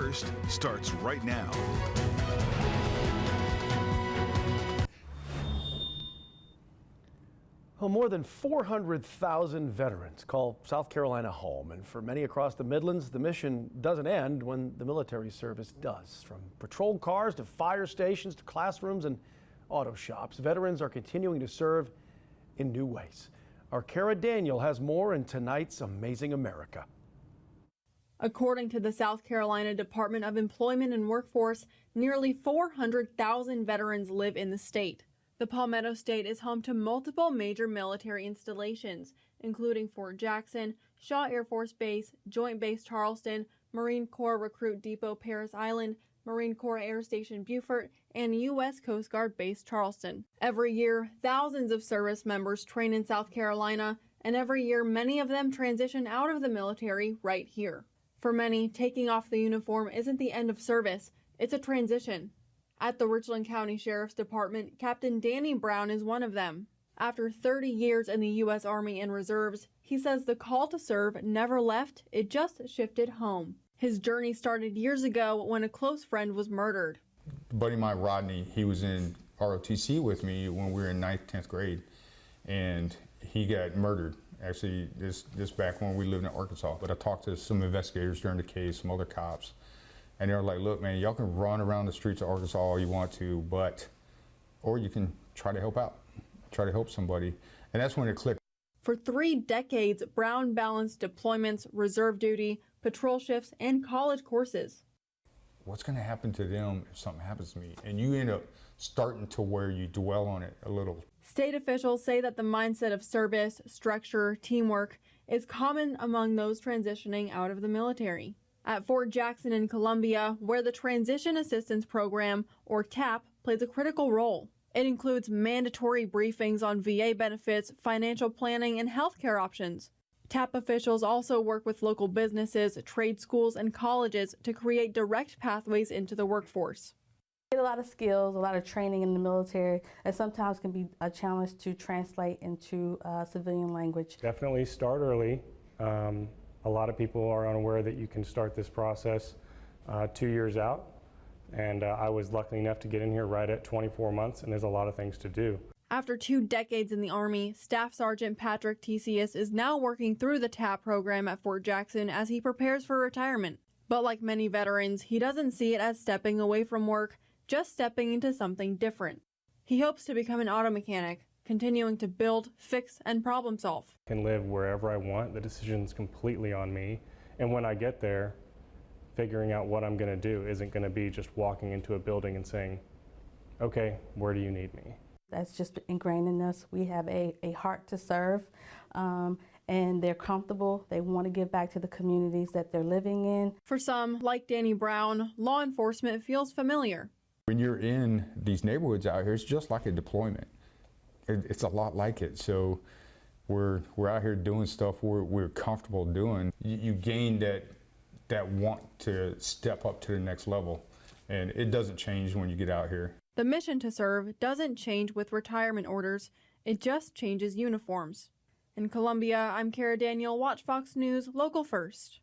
First starts right now. Well, more than 400,000 veterans call South Carolina home, and for many across the Midlands, the mission doesn't end when the military service does. From patrol cars to fire stations to classrooms and auto shops, veterans are continuing to serve in new ways. Our Cara Daniel has more in tonight's Amazing America. According to the South Carolina Department of Employment and Workforce, nearly 400,000 veterans live in the state. The Palmetto State is home to multiple major military installations, including Fort Jackson, Shaw Air Force Base, Joint Base Charleston, Marine Corps Recruit Depot Parris Island, Marine Corps Air Station Beaufort, and U.S. Coast Guard Base Charleston. Every year, thousands of service members train in South Carolina, and every year many of them transition out of the military right here. For many, taking off the uniform isn't the end of service, it's a transition. At the Richland County Sheriff's Department, Captain Danny Brown is one of them. After 30 years in the U.S. Army and Reserves, he says the call to serve never left, it just shifted home. His journey started years ago when a close friend was murdered. A buddy of mine, Rodney, he was in ROTC with me when we were in 9th, 10th grade, and he got murdered. Actually, this back when we lived in Arkansas. But I talked to some investigators during the case, some other cops, and they were like, look, man, y'all can run around the streets of Arkansas all you want to, or you can try to help out, try to help somebody. And that's when it clicked. For 3 decades, Brown balanced deployments, reserve duty, patrol shifts, and college courses. What's going to happen to them if something happens to me? And you end up starting to where you dwell on it a little. State officials say that the mindset of service, structure, teamwork is common among those transitioning out of the military. At Fort Jackson in Columbia, where the Transition Assistance Program, or TAP, plays a critical role. It includes mandatory briefings on VA benefits, financial planning, and healthcare options. TAP officials also work with local businesses, trade schools, and colleges to create direct pathways into the workforce. Get a lot of skills, a lot of training in the military, and sometimes can be a challenge to translate into civilian language. Definitely start early. A lot of people are unaware that you can start this process 2 years out, and I was lucky enough to get in here right at 24 months, and there's a lot of things to do. After 2 decades in the Army, Staff Sergeant Patrick Tesius is now working through the TAP program at Fort Jackson as he prepares for retirement. But like many veterans, he doesn't see it as stepping away from work, just stepping into something different. He hopes to become an auto mechanic, continuing to build, fix, and problem solve. I can live wherever I want. The decision's completely on me. And when I get there, figuring out what I'm going to do isn't going to be just walking into a building and saying, okay, where do you need me? That's just ingrained in us. We have a heart to serve, and they're comfortable. They want to give back to the communities that they're living in. For some, like Danny Brown, law enforcement feels familiar. When you're in these neighborhoods out here, it's just like a deployment. It's a lot like it. So we're out here doing stuff we're comfortable doing. You gain that want to step up to the next level, and it doesn't change when you get out here. The mission to serve doesn't change with retirement orders, it just changes uniforms. In Columbia, I'm Cara Daniel, Watch Fox News, Local First.